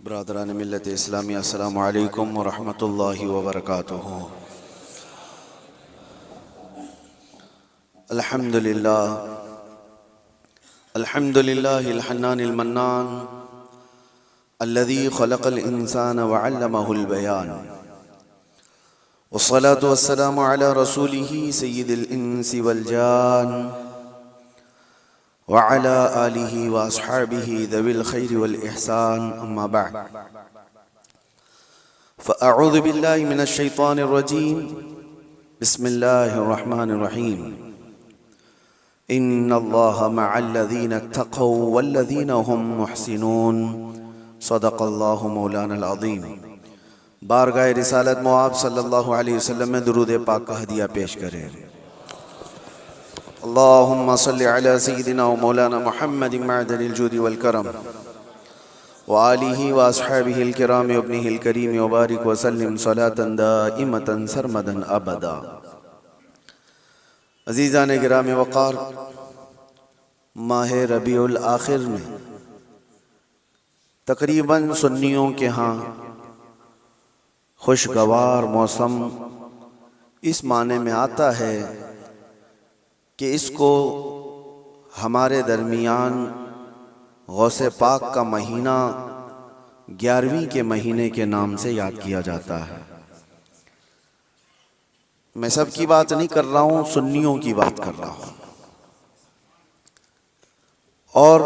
برادران ملت اسلامی، السلام علیکم ورحمۃ اللہ وبرکاتہ۔ الحمدللہ الحنان المنان الذي خلق الإنسان وعلمه البيان، والصلاة والسلام على رسوله سيد الإنس والجان وعلى آله وأصحابه ذوي الخير والإحسان، أما بعد فأعوذ بالله من الشيطان الرجيم، بسم الله الرحمن الرحيم، إن الله مع الذين اتقوا والذين هم محسنون، صدق الله مولانا العظیم۔ بارگاہ رسالت مواب صلی اللہ علیہ وسلم میں درود پاک کا ہدیہ پیش کریں۔ اللہم صلی علی سیدنا و مولانا محمد معدن الجود والکرم وآلہ واصحابہ الکرام وابنہ الکریم وبارک وسلم صلاة دائمتا سرمدا ابدا۔ عزیزان گرام وقار، ماہ ربیع الاخر میں تقریباً سنیوں کے ہاں خوشگوار موسم اس معنی میں آتا ہے کہ اس کو ہمارے درمیان غوث پاک کا مہینہ 11ویں کے مہینے کے نام سے یاد کیا جاتا ہے۔ میں سب کی بات نہیں کر رہا ہوں، سنیوں کی بات کر رہا ہوں۔ اور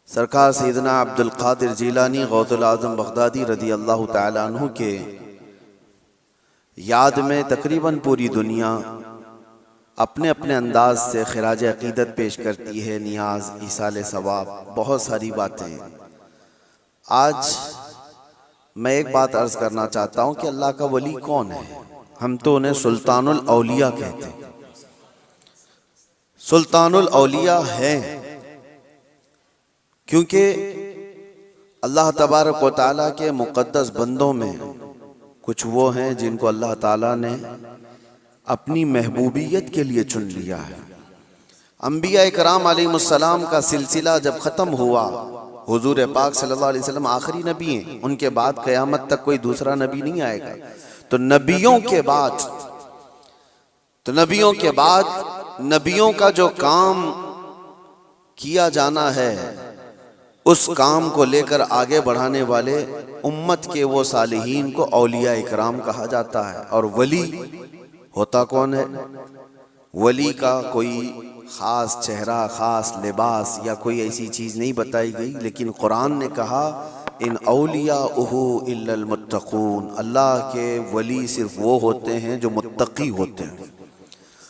سرکار سیدنا عبد القادر جیلانی غوث العظم بغدادی رضی اللہ تعالیٰ عنہ کے یاد میں تقریباً پوری دنیا اپنے اپنے انداز سے خراج عقیدت پیش کرتی ہے، نیاز، ایصال ثواب، بہت ساری باتیں۔ آج میں ایک بات عرض کرنا چاہتا ہوں کہ اللہ کا ولی کون ہے؟ ہم تو انہیں سلطان الاولیاء کہتے ہیں۔ سلطان الاولیاء ہیں کیونکہ اللہ تبارک و تعالیٰ کے مقدس بندوں میں کچھ وہ ہیں جن کو اللہ تعالیٰ نے اپنی محبوبیت کے لیے چن لیا ہے۔ انبیاء کرام علیہ السلام کا سلسلہ جب ختم ہوا، حضور پاک صلی اللہ علیہ وسلم آخری نبی ہیں، ان کے بعد قیامت تک کوئی دوسرا نبی نہیں آئے گا۔ تو نبیوں کے بعد نبیوں کا جو کام کیا جانا ہے، اس کام کو لے کر آگے بڑھانے والے امت کے وہ صالحین کو اولیاء اکرام کہا جاتا ہے۔ اور ولی ہوتا کون ہے؟ ولی کا کوئی خاص چہرہ، خاص لباس یا کوئی ایسی چیز نہیں بتائی گئی، لیکن قرآن نے کہا ان اولیاءہ الا المتقون، اللہ کے ولی صرف وہ ہوتے ہیں جو متقی ہوتے ہیں۔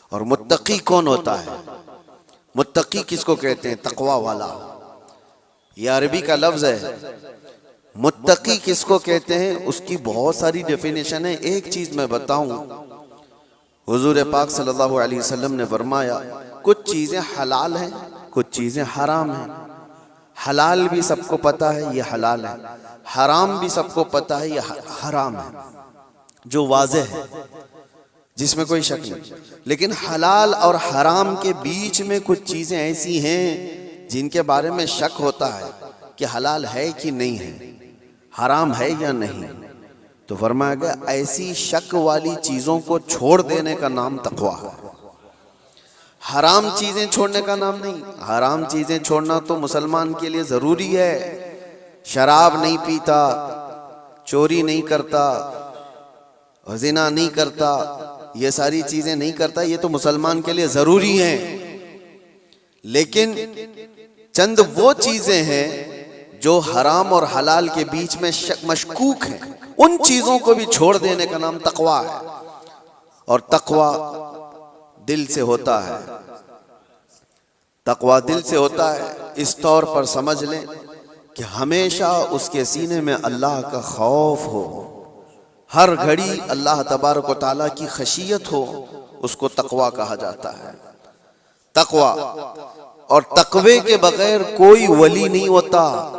اور متقی کون ہوتا ہے؟ متقی کس کو کہتے ہیں؟ تقوی والا۔ یہ عربی کا لفظ ہے۔ متقی کس کو کہتے ہیں؟ اس کی بہت ساری ڈیفینیشن ہے۔ ایک چیز میں بتاؤں، حضور پاک صلی اللہ علیہ وسلم نے فرمایا کچھ چیزیں حلال ہیں، کچھ چیزیں حرام ہیں۔ حلال بھی سب کو پتا ہے یہ حلال ہے، حرام بھی سب کو پتا ہے یہ حرام ہے، جو واضح ہے، جس میں کوئی شک نہیں۔ لیکن حلال اور حرام کے بیچ میں کچھ چیزیں ایسی ہیں جن کے بارے میں شک ہوتا ہے کہ حلال ہے کہ نہیں ہے، حرام ہے یا نہیں۔ تو فرمایا گیا ایسی شک والی چیزوں کو چھوڑ دینے کا نام تقویٰ ہے، حرام چیزیں چھوڑنے کا نام نہیں۔ حرام چیزیں چھوڑنا تو مسلمان کے لیے ضروری ہے۔ شراب نہیں پیتا، چوری نہیں کرتا، زنا نہیں کرتا، یہ ساری چیزیں نہیں کرتا، یہ تو مسلمان کے لیے ضروری ہیں۔ لیکن چند وہ چیزیں ہیں جو حرام اور حلال کے بیچ میں مشکوک ہیں، ان چیزوں کو بھی چھوڑ دینے کا نام تقویٰ ہے۔ اور تقویٰ دل سے ہوتا ہے، تقویٰ دل سے ہوتا ہے۔ اس طور پر سمجھ لیں کہ ہمیشہ اس کے سینے میں اللہ کا خوف ہو، ہر گھڑی اللہ تبارک و تعالیٰ کی خشیت ہو، اس کو تقویٰ کہا جاتا ہے۔ تقویٰ، اور تقوی کے بغیر کوئی ولی نہیں ہوتا۔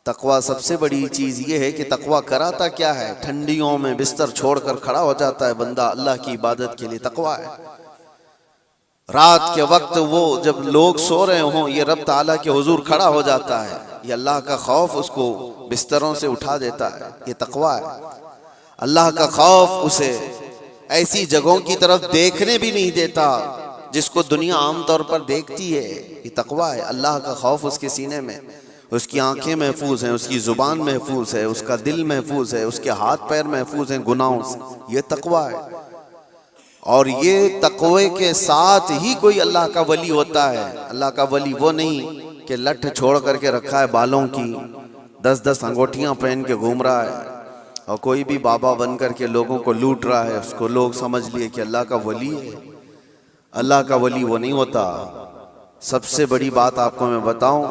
تقویٰ سب سے بڑی چیز یہ ہے کہ تقویٰ کراتا کیا ہے؟ ٹھنڈیوں میں بستر چھوڑ کر کھڑا ہو جاتا ہے بندہ اللہ کی عبادت کے لیے، تقویٰ ہے۔ رات کے وقت وہ جب لوگ سو رہے ہوں یہ رب تعالیٰ کے حضور کھڑا ہو جاتا ہے، یہ اللہ کا خوف اس کو بستروں سے اٹھا دیتا ہے، یہ تقویٰ ہے۔ اللہ کا خوف اسے ایسی جگہوں کی طرف دیکھنے بھی نہیں دیتا جس کو دنیا عام طور پر دیکھتی ہے، یہ تقویٰ ہے۔ اللہ کا خوف اس کے سینے میں، اس کی آنکھیں محفوظ ہیں، اس کی زبان محفوظ ہے، اس کا دل محفوظ ہے، اس کے ہاتھ پیر محفوظ ہیں گناہوں سے، یہ تقویٰ ہے۔ اور یہ تقوی کے ساتھ ہی کوئی اللہ کا ولی ہوتا ہے۔ اللہ کا ولی وہ نہیں کہ لٹھ چھوڑ کر کے رکھا ہے بالوں کی، 10 انگوٹھیاں پہن کے گھوم رہا ہے اور کوئی بھی بابا بن کر کے لوگوں کو لوٹ رہا ہے، اس کو لوگ سمجھ لیے کہ اللہ کا ولی ہے۔ اللہ کا ولی وہ نہیں ہوتا۔ سب سے بڑی بات آپ کو میں بتاؤں،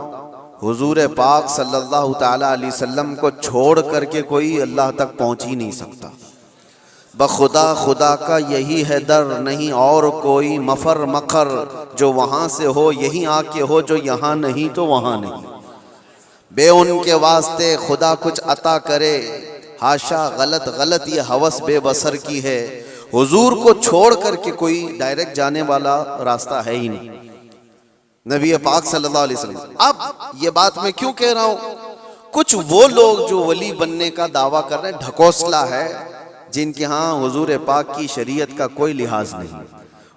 حضور پاک صلی اللہ تعالی علیہ وسلم کو چھوڑ کر کے کوئی اللہ تک پہنچ ہی نہیں سکتا۔ بخدا خدا کا یہی ہے در، نہیں اور کوئی مفر مقر، جو وہاں سے ہو یہی آ کے ہو، جو یہاں نہیں تو وہاں نہیں۔ بے ان کے واسطے خدا کچھ عطا کرے، ہاشا غلط غلط یہ ہوس بے بصر کی ہے۔ حضور کو چھوڑ کر کے کوئی ڈائریکٹ جانے والا راستہ ہے ہی نہیں، نبی پاک صلی اللہ علیہ وسلم۔ اب یہ بات میں کیوں کہہ رہا ہوں، کچھ وہ لوگ جو ولی بننے کا دعویٰ کر رہے ہیں، ڈھکوسلا ہے، جن کے ہاں حضور پاک کی شریعت کا کوئی لحاظ نہیں۔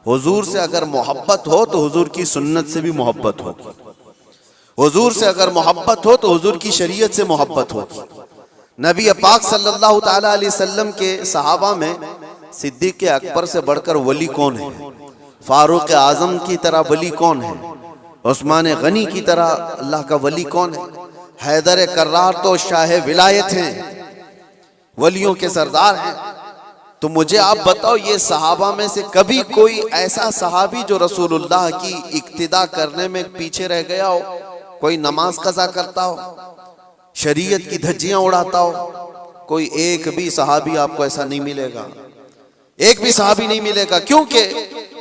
حضور سے اگر محبت ہو تو حضور کی سنت سے بھی محبت ہوگی، حضور سے اگر محبت ہو تو حضور کی شریعت سے محبت ہوگی۔ نبی پاک صلی اللہ تعالی علیہ وسلم کے صحابہ میں صدیق اکبر سے بڑھ کر ولی کون ہے؟ فاروق اعظم کی طرح ولی کون ہے؟ عثمان غنی کی طرح اللہ کا ولی کون ہے؟ حیدر کرار تو شاہ ولایت ہیں، ولیوں کے سردار ہیں۔ تو مجھے آپ بتاؤ، یہ صحابہ میں سے کبھی کوئی ایسا صحابی جو رسول اللہ کی اقتداء کرنے میں پیچھے رہ گیا ہو، کوئی نماز قضا کرتا ہو، شریعت کی دھجیاں اڑاتا ہو؟ کوئی ایک بھی صحابی آپ کو ایسا نہیں ملے گا، ایک بھی صحابی نہیں ملے گا، کیونکہ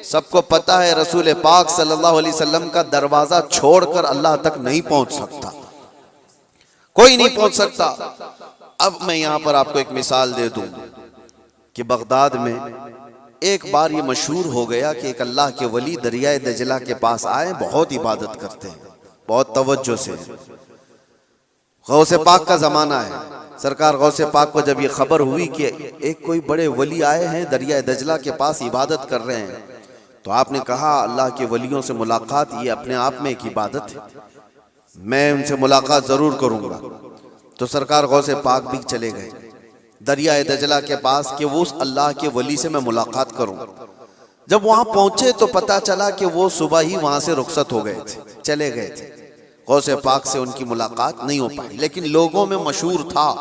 سب کو پتا ہے رسول پاک صلی اللہ علیہ وسلم کا دروازہ چھوڑ کر اللہ تک نہیں پہنچ سکتا، کوئی نہیں پہنچ سکتا۔ اب میں یہاں پر آپ کو ایک مثال دے دوں کہ بغداد میں ایک بار یہ مشہور ہو گیا کہ ایک اللہ کے ولی دریائے دجلہ کے پاس آئے، بہت عبادت کرتے ہیں، بہت توجہ سے۔ غوث پاک کا زمانہ ہے، سرکار غوث پاک کو جب یہ خبر ہوئی کہ ایک کوئی بڑے ولی آئے ہیں دریائے دجلہ کے پاس عبادت کر رہے ہیں، تو آپ نے کہا اللہ کے ولیوں سے ملاقات یہ اپنے آپ میں ایک عبادت ہے، میں ان سے ملاقات ضرور کروں گا۔ تو سرکار غوث پاک بھی چلے گئے دریائے دجلہ کے پاس کہ وہ اس اللہ کے ولی سے میں ملاقات کروں۔ جب وہاں پہنچے تو پتا چلا کہ وہ صبح ہی وہاں سے رخصت ہو گئے تھے، چلے گئے تھے، غوث پاک سے ان کی ملاقات نہیں ہو پائی۔ لیکن لوگوں میں مشہور تھا،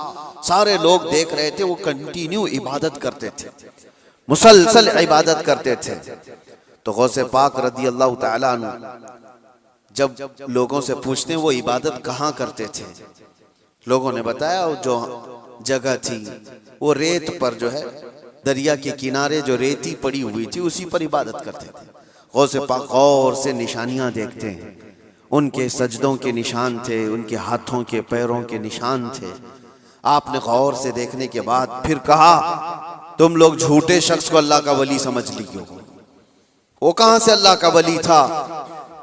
سارے لوگ دیکھ رہے تھے، وہ کنٹینیو عبادت کرتے تھے، مسلسل عبادت کرتے تھے۔ تو غوث پاک رضی اللہ تعالیٰ عنہ جب لوگوں سے پوچھتے ہیں وہ عبادت کہاں کرتے تھے، لوگوں نے بتایا جو جگہ تھی وہ ریت پر جو ہے دریا کے کنارے جو ریتی پڑی ہوئی تھی اسی پر عبادت کرتے تھے۔ غوث پاک غور سے نشانیاں دیکھتے ہیں، ان کے سجدوں کے نشان تھے، ان کے ہاتھوں کے پیروں کے نشان تھے۔ آپ نے غور سے دیکھنے کے بعد پھر کہا تم لوگ جھوٹے شخص کو اللہ کا ولی سمجھ لیے ہو، وہ کہاں سے اللہ کا ولی تھا،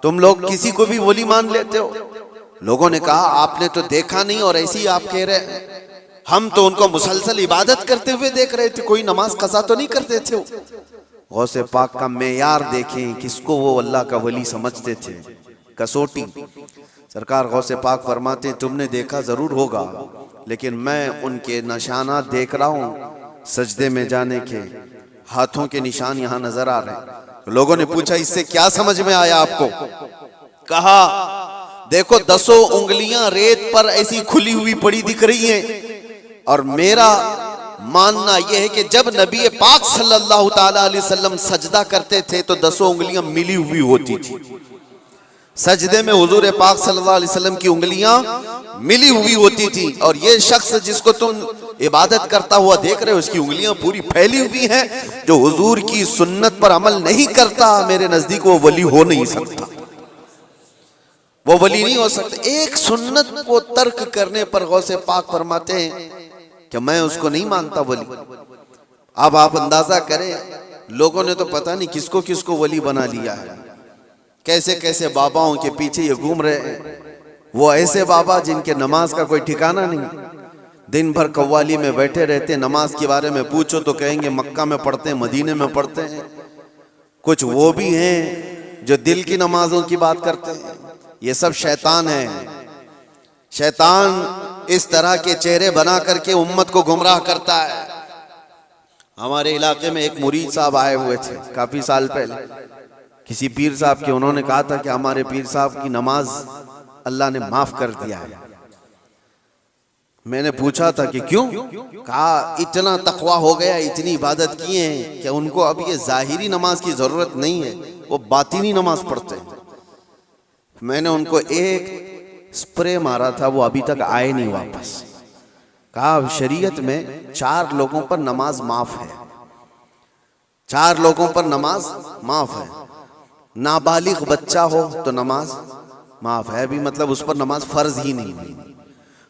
تم لوگ کسی کو بھی ولی مان لیتے ہو۔ لوگوں نے کہا آپ نے تو دیکھا نہیں اور ایسی ہی آپ کہہ رہے، ہم تو ان کو مسلسل عبادت کرتے ہوئے دیکھ رہے تھے، کوئی نماز قضا تو نہیں کرتے تھے۔ غوث پاک کا معیار دیکھیں، کس کو وہ اللہ کا ولی سمجھتے تھے، کسوٹی۔ سرکار غوث پاک فرماتے ہیں تم نے دیکھا ضرور ہوگا لیکن میں ان کے نشانات دیکھ رہا ہوں، سجدے میں جانے کے، ہاتھوں کے نشان یہاں نظر آ رہے ہیں۔ لوگوں نے پوچھا اس سے کیا سمجھ میں آیا آپ کو؟ کہا دیکھو 10 انگلیاں ریت پر ایسی کھلی ہوئی پڑی دکھ رہی ہیں، اور میرا ماننا یہ ہے کہ جب نبی پاک صلی اللہ تعالی علیہ وسلم سجدہ کرتے تھے تو 10 انگلیاں ملی ہوئی ہوتی تھی، سجدے میں حضور پاک صلی اللہ علیہ وسلم کی انگلیاں ملی ہوئی ہوتی تھی، اور یہ شخص جس کو تم عبادت کرتا ہوا دیکھ رہے ہو اس کی انگلیاں پوری پھیلی ہوئی ہیں، جو حضور کی سنت پر عمل نہیں کرتا میرے نزدیک وہ ولی ہو نہیں سکتا، وہ ولی نہیں ہو سکتا۔ ایک سنت کو ترک کرنے پر غوث پاک فرماتے ہیں کہ میں اس کو نہیں مانتا ولی۔ اب آپ اندازہ کریں لوگوں نے تو پتہ نہیں کس کو ولی بنا لیا ہے۔ کیسے کیسے باباؤں کے پیچھے یہ گھوم رہے ہیں، وہ ایسے بابا جن کے نماز کا کوئی ٹھکانہ نہیں، دن بھر قوالی میں بیٹھے رہتے، نماز کے بارے میں پوچھو تو کہیں گے مکہ میں پڑھتے ہیں، مدینے میں پڑھتے ہیں۔ کچھ وہ بھی ہیں جو دل کی نمازوں کی بات کرتے ہیں۔ یہ سب شیطان ہے۔ شیطان اس طرح کے چہرے بنا کر کے امت کو گمراہ کرتا ہے۔ ہمارے علاقے میں ایک مرید صاحب آئے ہوئے تھے کافی سال پہلے، کسی پیر صاحب کے، انہوں نے کہا تھا کہ ہمارے پیر صاحب کی نماز اللہ نے معاف کر دیا ہے۔ میں نے پوچھا تھا کہ کیوں؟ کہا اتنا تقویٰ ہو گیا، اتنی عبادت کیے ہیں کہ ان کو اب یہ ظاہری نماز کی ضرورت نہیں ہے، وہ باطنی نماز پڑھتے ہیں۔ میں نے ان کو ایک سپرے مارا تھا، وہ ابھی تک آئے نہیں واپس۔ کہا شریعت میں 4 لوگوں پر نماز معاف ہے، 4 لوگوں پر نماز معاف ہے۔ نابالغ بچہ ہو تو نماز معاف ہے، بھی مطلب اس پر نماز فرض ہی نہیں ہوئی۔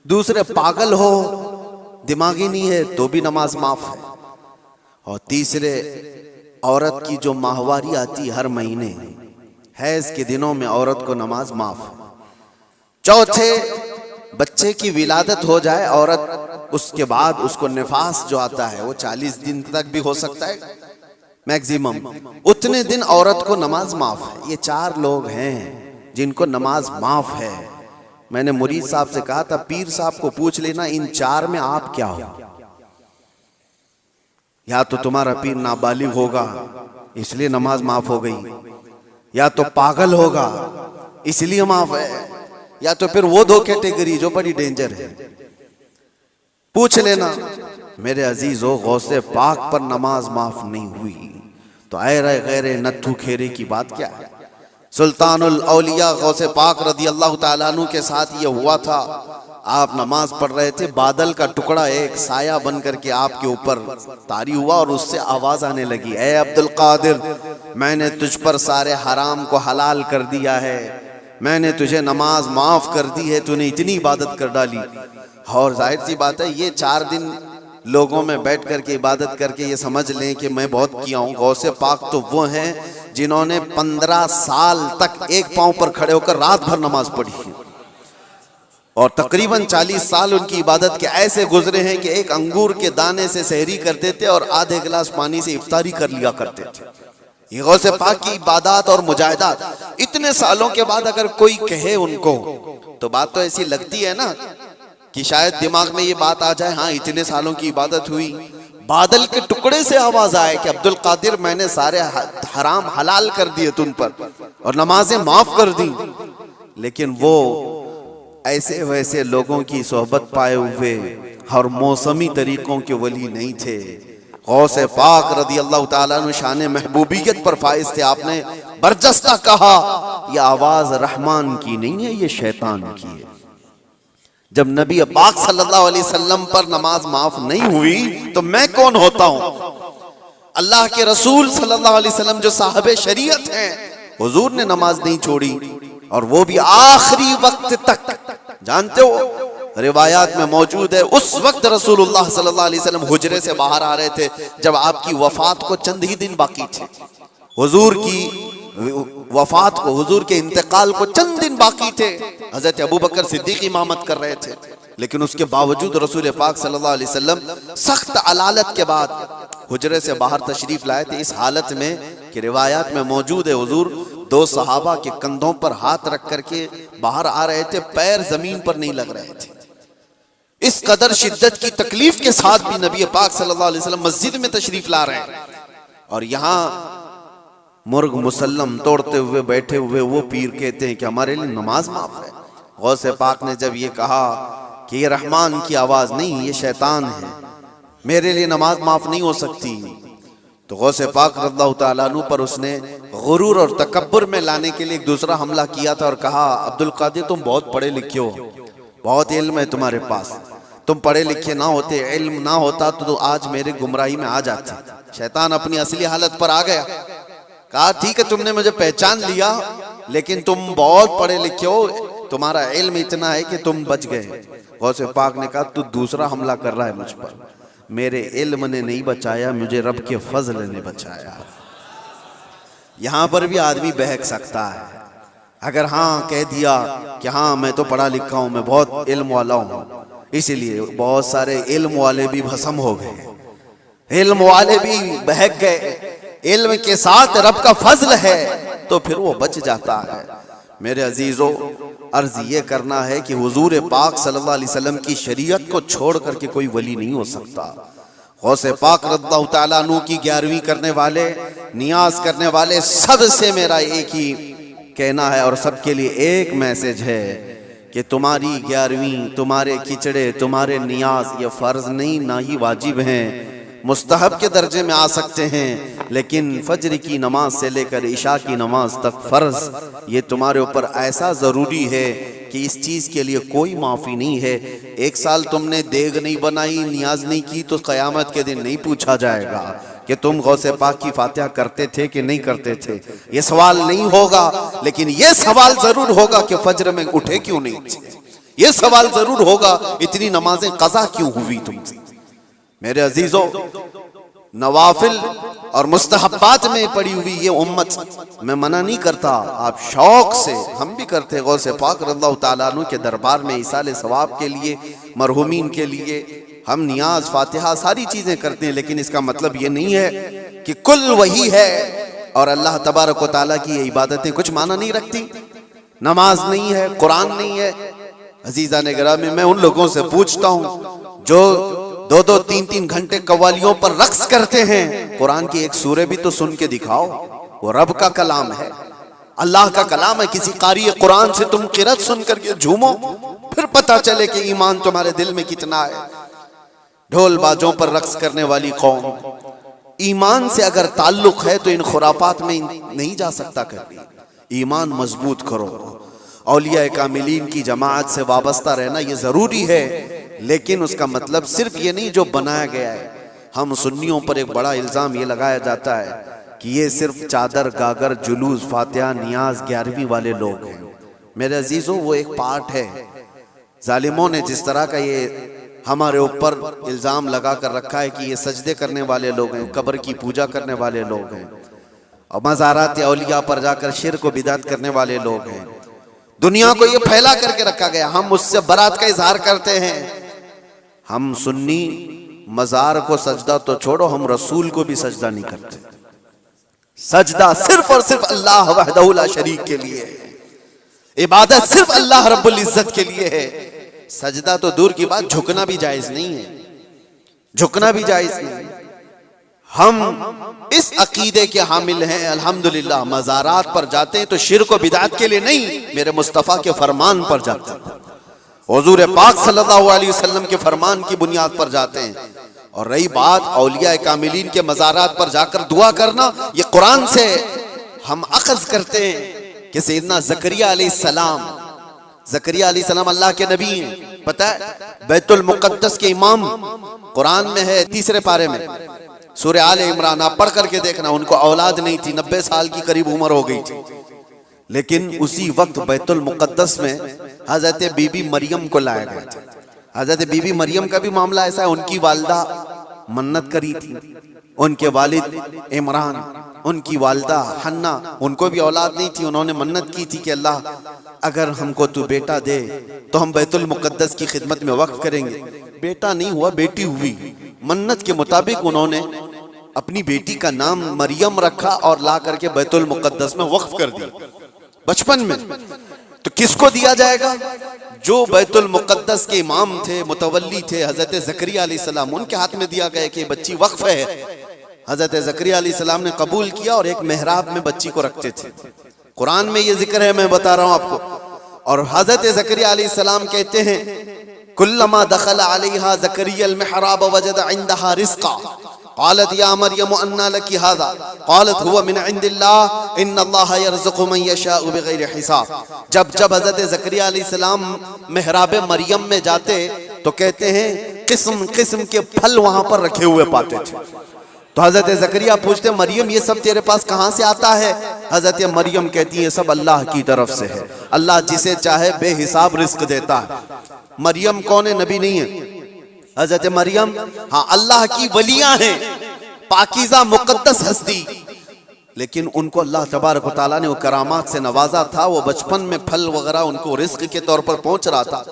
دوسرے پاگل ہو، دماغی نہیں ہے تو بھی نماز معاف ہے۔ اور تیسرے عورت کی جو ماہواری آتی ہر مہینے، حیض کے دنوں میں عورت کو نماز معاف ہے۔ چوتھے بچے کی ولادت ہو جائے عورت، اس کے بعد اس کو نفاس جو آتا ہے وہ 40 دن تک بھی ہو سکتا ہے میکزیمم، اتنے دن عورت کو نماز معاف ہے۔ یہ 4 لوگ ہیں جن کو نماز معاف ہے۔ میں نے مرید صاحب سے کہا تھا پیر صاحب کو پوچھ لینا ان 4 میں آپ کیا ہو؟ یا تو تمہارا پیر نابالغ ہوگا اس لیے نماز معاف ہو گئی، یا تو پاگل ہوگا اس لیے معاف ہے، یا تو پھر وہ 2 کیٹیگری جو بڑی ڈینجر ہے۔ پوچھ لینا۔ میرے عزیزو، غوث پاک پر نماز معاف نہیں ہوئی تو ایرے غیر نتھو کھیرے کی بات کیا ہے؟ سلطان الاولیاء غوث پاک رضی اللہ تعالیٰ عنہ کے ساتھ یہ ہوا تھا، آپ نماز پڑھ رہے تھے، بادل کا ٹکڑا ایک سایہ بن کر کے آپ کے اوپر طاری ہوا اور اس سے آواز آنے لگی، اے عبد القادر، میں نے تجھ پر سارے حرام کو حلال کر دیا ہے، میں نے تجھے نماز معاف کر دی ہے، تو نے اتنی عبادت کر ڈالی۔ اور ظاہر سی بات ہے یہ 4 دن لوگوں میں بیٹھ کر کے عبادت کر کے یہ سمجھ لیں کہ میں بہت کیا ہوں۔ غوث پاک تو وہ ہیں جنہوں نے 15 سال تک ایک پاؤں پر کھڑے ہو کر رات بھر نماز پڑھی ہے، اور تقریباً 40 سال ان کی عبادت کے ایسے گزرے ہیں کہ ایک انگور کے دانے سے سحری کرتے تھے اور آدھے گلاس پانی سے افطاری کر لیا کرتے تھے۔ یہ غوث پاک کی عبادات اور مجاہدات اتنے سالوں کے بعد اگر کوئی کہے ان کو تو بات تو ایسی لگتی ہے نا کہ شاید دماغ میں یہ بات آ جائے، ہاں اتنے سالوں کی عبادت ہوئی، بادل کے ٹکڑے سے آواز آئے کہ عبد القادر میں نے سارے حرام حلال کر دیے تم پر اور نمازیں معاف کر دی۔ لیکن وہ ایسے ویسے لوگوں کی صحبت پائے ہوئے اور موسمی طریقوں کے ولی نہیں تھے۔ غوث پاک رضی اللہ تعالیٰ عنہ شان محبوبیت پر فائز تھے۔ آپ نے برجستہ کہا یہ آواز رحمان کی نہیں ہے، یہ شیطان کی ہے۔ جب نبی پاک صلی اللہ علیہ وسلم پر نماز معاف نہیں ہوئی تو میں کون ہوتا ہوں؟ اللہ کے رسول صلی اللہ علیہ وسلم جو صاحب شریعت ہیں، حضور نے نماز نہیں چھوڑی، اور وہ بھی آخری وقت تک۔ جانتے ہو روایات میں موجود ہے اس وقت رسول اللہ صلی اللہ علیہ وسلم حجرے سے باہر آ رہے تھے جب آپ کی وفات کو چند ہی دن باقی تھے۔ حضور کی وفات کو، حضور کے انتقال کو چند دن باقی تھے۔ حضرت ابوبکر صدیق امامت کر رہے تھے، لیکن اس کے باوجود رسول پاک صلی اللہ علیہ وسلم سخت علالت کے بعد حجرے سے باہر تشریف لائے تھے، اس حالت میں کہ روایات میں موجود ہے حضور 2 صحابہ کے کندھوں پر ہاتھ رکھ کر کے باہر آ رہے تھے، پیر زمین پر نہیں لگ رہے تھے۔ اس قدر شدت کی تکلیف کے ساتھ بھی نبی پاک صلی اللہ علیہ وسلم مسجد میں تشریف لا رہے ہیں، اور یہاں مرغ مسلم توڑتے ہوئے بیٹھے ہوئے وہ پیر کہتے ہیں کہ ہمارے لیے نماز معاف ہے۔ غوث پاک نے جب یہ کہا کہ یہ رحمان کی آواز نہیں، یہ شیطان ہے، میرے لیے نماز معاف نہیں ہو سکتی، تو غوث پاک رضی اللہ تعالیٰ عنہ پر اس نے غرور اور تکبر میں لانے کے لیے ایک دوسرا حملہ کیا تھا اور کہا عبد القادر تم بہت پڑھے لکھے ہو، بہت علم ہے تمہارے پاس، تم پڑھے لکھے نہ ہوتے، علم نہ ہوتا تو آج میرے گمراہی میں آ جاتے۔ شیطان اپنی اصلی حالت پر آ گیا، کہا ٹھیک ہے تم نے مجھے پہچان لیا لیکن تم بہت پڑھے لکھے ہو، تمہارا علم اتنا ہے کہ تم بچ گئے۔ غوث پاک نے کہا تو دوسرا حملہ کر رہا ہے مجھ پر، میرے علم نے نہیں بچایا، مجھے رب کے فضل نے بچایا۔ یہاں پر بھی آدمی بہک سکتا ہے، اگر ہاں کہہ دیا کہ ہاں میں تو پڑھا لکھا ہوں، میں بہت علم والا ہوں، اسی لیے بہت سارے علم والے بھی بھسم ہو گئے، علم والے بھی بہک گئے۔ علم کے ساتھ رب کا فضل ہے تو پھر وہ بچ جاتا ہے۔ میرے عزیزو، عرض یہ کرنا ہے کہ حضور پاک صلی اللہ علیہ وسلم کی شریعت کو چھوڑ کر کے کوئی ولی نہیں ہو سکتا۔ غوث پاک رضی اللہ تعالیٰ عنہ کی 11ویں کرنے والے، نیاز کرنے والے، سب سے میرا ایک ہی کہنا ہے اور سب کے لیے ایک میسج ہے کہ تمہاری 11ویں، تمہارے کچڑے، تمہارے نیاز یہ فرض نہیں، نہ ہی واجب ہیں، مستحب کے درجے میں آ سکتے ہیں، لیکن فجر کی نماز سے لے کر عشاء کی نماز تک فرض یہ تمہارے اوپر ایسا ضروری ہے کہ اس چیز کے لیے کوئی معافی نہیں ہے۔ 1 سال تم نے دیگ نہیں بنائی، نیاز نہیں کی تو قیامت کے دن نہیں پوچھا جائے گا کہ تم غوث پاک کی فاتحہ کرتے تھے کہ نہیں کرتے تھے، یہ سوال نہیں ہوگا، لیکن یہ سوال ضرور ہوگا کہ فجر میں اٹھے کیوں نہیں تھے، یہ سوال ضرور ہوگا اتنی نمازیں قضا کیوں ہوئی تم سے۔ میرے عزیزو، نوافل اور مستحبات میں پڑی ہوئی یہ امت، میں منع نہیں کرتا، آپ شوق سے، ہم بھی کرتے، غوث پاک رضی اللہ تعالیٰ عنہ کے دربار میں ایصال ثواب کے لیے، مرحومین کے لیے ہم نیاز، فاتحہ، ساری چیزیں کرتے ہیں، لیکن اس کا مطلب یہ نہیں ہے کہ کل وہی ہے اور اللہ تبارک و تعالیٰ کی یہ عبادتیں کچھ معنی نہیں رکھتی، نماز نہیں ہے، قرآن نہیں ہے۔ عزیزان گرامی، میں ان لوگوں سے پوچھتا ہوں جو 2-2 3-3 گھنٹے قوالیوں پر رقص کرتے ہیں، قرآن کی ایک سورہ بھی تو سن کے دکھاؤ، وہ رب کا کلام ہے، اللہ کا کلام ہے۔ کسی قاری قرآن سے تم قرأت سن کر کے جھومو، پھر پتہ چلے کہ ایمان تمہارے دل میں کتنا ہے۔ ڈھول باجوں پر رقص کرنے والی قوم، ایمان سے اگر تعلق ہے تو ان خرافات میں نہیں جا سکتا کبھی۔ ایمان مضبوط کرو، اولیاء کاملین کی جماعت سے وابستہ رہنا یہ ضروری ہے، لیکن اس کا مطلب صرف یہ نہیں جو بنایا گیا ہے۔ ہم سنیوں پر ایک بڑا الزام یہ لگایا جاتا ہے کہ یہ صرف چادر، گاگر، جلوس، فاتحہ، نیاز، 11ویں والے لوگ ہیں۔ میرے عزیزوں، وہ ایک پارٹ ہے۔ ظالموں نے جس طرح کا یہ ہمارے اوپر الزام لگا کر رکھا ہے کہ یہ سجدے کرنے والے لوگ ہیں، قبر کی پوجا کرنے والے لوگ ہیں، اور مزارات اولیاء پر جا کر شرک و بدعت کرنے والے لوگ ہیں، دنیا کو یہ پھیلا کر کے رکھا گیا۔ ہم اس سے برات کا اظہار کرتے ہیں۔ ہم سنی مزار کو سجدہ تو چھوڑو، ہم رسول کو بھی سجدہ نہیں کرتے۔ سجدہ صرف اور صرف اللہ وحدہ لا شریک کے لیے ہے، عبادت صرف اللہ رب العزت کے لیے ہے۔ سجدہ تو دور کی بات، جھکنا بھی جائز نہیں ہے، جھکنا بھی جائز نہیں۔ ہم اس عقیدے کے حامل ہیں، الحمدللہ مزارات پر جاتے ہیں تو شرک و بدعت کے لیے نہیں، میرے مصطفیٰ کے فرمان پر جاتے ہیں، حضور پاک صلی اللہ علیہ وسلم کے فرمان کی بنیاد پر جاتے ہیں۔ اور رہی بات اولیاء کاملین کے مزارات پر جا کر دعا کرنا، یہ قرآن سے ہم اخذ کرتے ہیں کہ سیدنا زکریا علیہ السلام، زکریا علیہ السلام اللہ کے نبی ہیں، پتہ ہے بیت المقدس کے امام، قرآن میں ہے 3 پارے میں، سورہ آل عمران، آپ پڑھ کر کے دیکھنا، ان کو اولاد نہیں تھی، 90 سال کی قریب عمر ہو گئی تھی، لیکن اسی وقت بیت المقدس میں حضرت بی بی مریم کو لایا گیا تھا۔ حضرت بی بی مریم کا بھی معاملہ ایسا ہے، ان کی والدہ منت کری تھی، ان کے والد عمران، ان کی والدہ حنا، ان کو بھی اولاد نہیں تھی، انہوں نے منت کی تھی کہ اللہ اگر ہم کو تو بیٹا دے تو ہم بیت المقدس کی خدمت میں وقف کریں گے۔ بیٹا نہیں ہوا، بیٹی ہوئی۔ منت کے مطابق انہوں نے اپنی بیٹی کا نام مریم رکھا اور لا کر کے بیت المقدس میں وقف کر دیا بچپن میں۔ تو کس کو دیا جائے گا؟ جو بیت المقدس کے امام تھے، متولی تھے، حضرت زکریا علیہ السلام، ان کے ہاتھ میں دیا گیا کہ یہ بچی وقف ہے۔ حضرت زکریا علیہ السلام نے قبول کیا اور ایک محراب میں بچی کو رکھتے تھے۔ قرآن میں یہ ذکر ہے، میں بتا رہا ہوں آپ کو۔ اور حضرت زکریا علیہ السلام کہتے ہیں کلما دخل علیہا زکریا المحراب وجد عندها رزقا قالت یا مریم انا لکی ھذا قالت هو من عند اللہ ان اللہ یرزق من یشاء بغیر حساب۔ جب حضرت زکریا علیہ السلام محراب مریم میں جاتے تو کہتے ہیں قسم قسم کے پھل وہاں پر رکھے ہوئے پاتے تھے۔ تو حضرت زکریا پوچھتے مریم یہ سب تیرے پاس کہاں سے آتا ہے؟ حضرت مریم کہتی ہے سب اللہ کی طرف سے ہے، اللہ جسے چاہے بے حساب رزق دیتا ہے۔ مریم کون ہے؟ نبی نہیں ہے حضرت مریم، ہاں اللہ کی ولیاں ہیں، پاکیزہ مقدس ہستی، لیکن ان کو اللہ تبارک و تعالیٰ نے وہ کرامات سے نوازا تھا، وہ بچپن میں پھل وغیرہ ان کو رزق کے طور پر پہنچ رہا تھا،